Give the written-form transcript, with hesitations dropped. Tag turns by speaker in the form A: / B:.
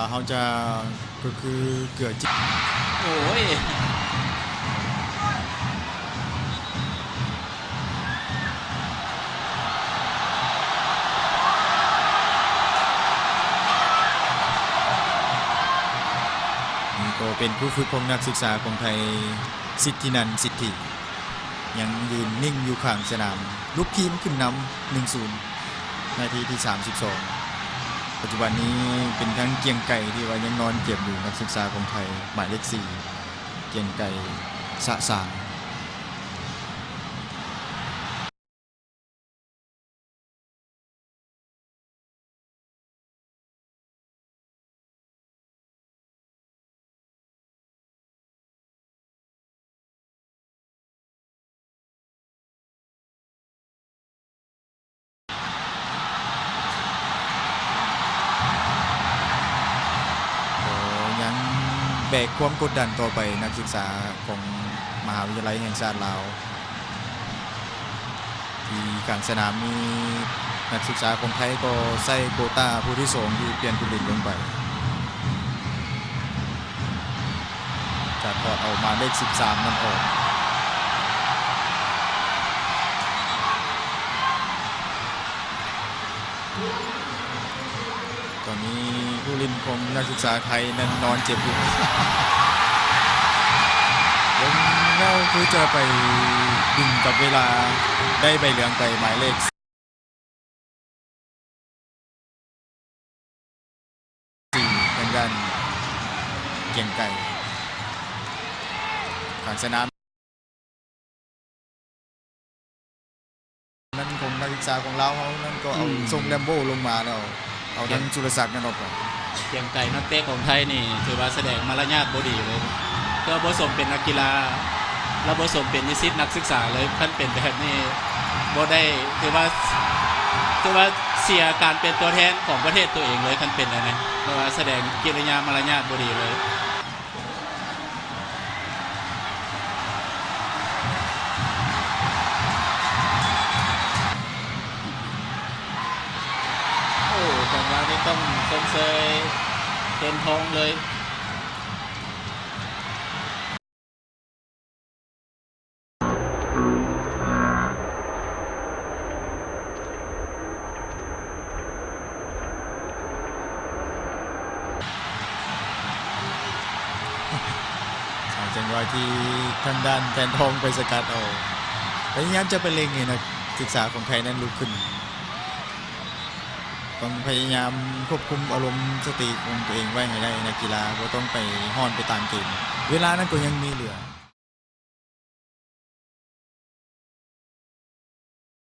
A: เขาจะก็คือเกือบจิ
B: โอ้ย
A: นี่ก็เป็นผู้ฝึกของนักศึกษาของไทยสิทธินันท์สิทธิยังยืนนิ่งอยู่ข้างสนามลูกทีมขึ้นนำ 1-0 นาทีที่ 32 ปัจจุบันนี้เป็นทั้งเกียงไก่ที่ว่ายังนอนเจ็บอยู่นักศึกษาของไทยหมายเลข 4 เกียงไก่สะสางแบกความกดดันต่อไปนักศึกษาของมหาวิทยาลัยแห่งชาติลาวที่กลางสนามมีนักศึกษาของไทยก็ใส่โควต้าผู้ที่2ที่เปลี่ยนผู้เล่นลงไปจะถอดเอามาเลข 13นั่นออกตอนนี้ผู้เล่นของนักศึกษาไทยนั้นนอนเจ็บอยู่ยังเงาคือจะไปดึงกับเวลาได้ใบเหลืองไปหมายเลข4ทางด้านเกียงไก่ทางสนามนั้นของนักศึกษาของเราเขานั้นก็เอาทรงแลมโบ้ลงมาแล้วเอาดังจุลศักดิ์นั่นออกไป
B: เกียงไก่นักเตะของไทยนี่ถือว่าแสดงมารยาทบ่ดีเลยเพื่อผสมเป็นนักกีฬาแล้วผสมเป็นนิสิตนักศึกษาเลยขั้นเป็นแบบนี้บ่ได้ถือว่าเสียการเป็นตัวแทนของประเทศตัวเองเลยขั้นเป็นอะไรเพราะว่าแสดงกิริยามารยาทบ่ดีเลยจังหวะนี้ต้องสมเสยเป็นทองเลย
A: จังหวะที่ทางด้านแทนทองไปสกัดเอาพยายามจะไปเล็งไงนะศึกษาของไทยนั้นลุกขึ้นต้องพยายามควบคุมอารมณ์สติของตัวเองไว้ให้ได้นักกีฬาก็ต้องไปห้อนไปตามเกมเวลานั้นก็ยังมีเหลือ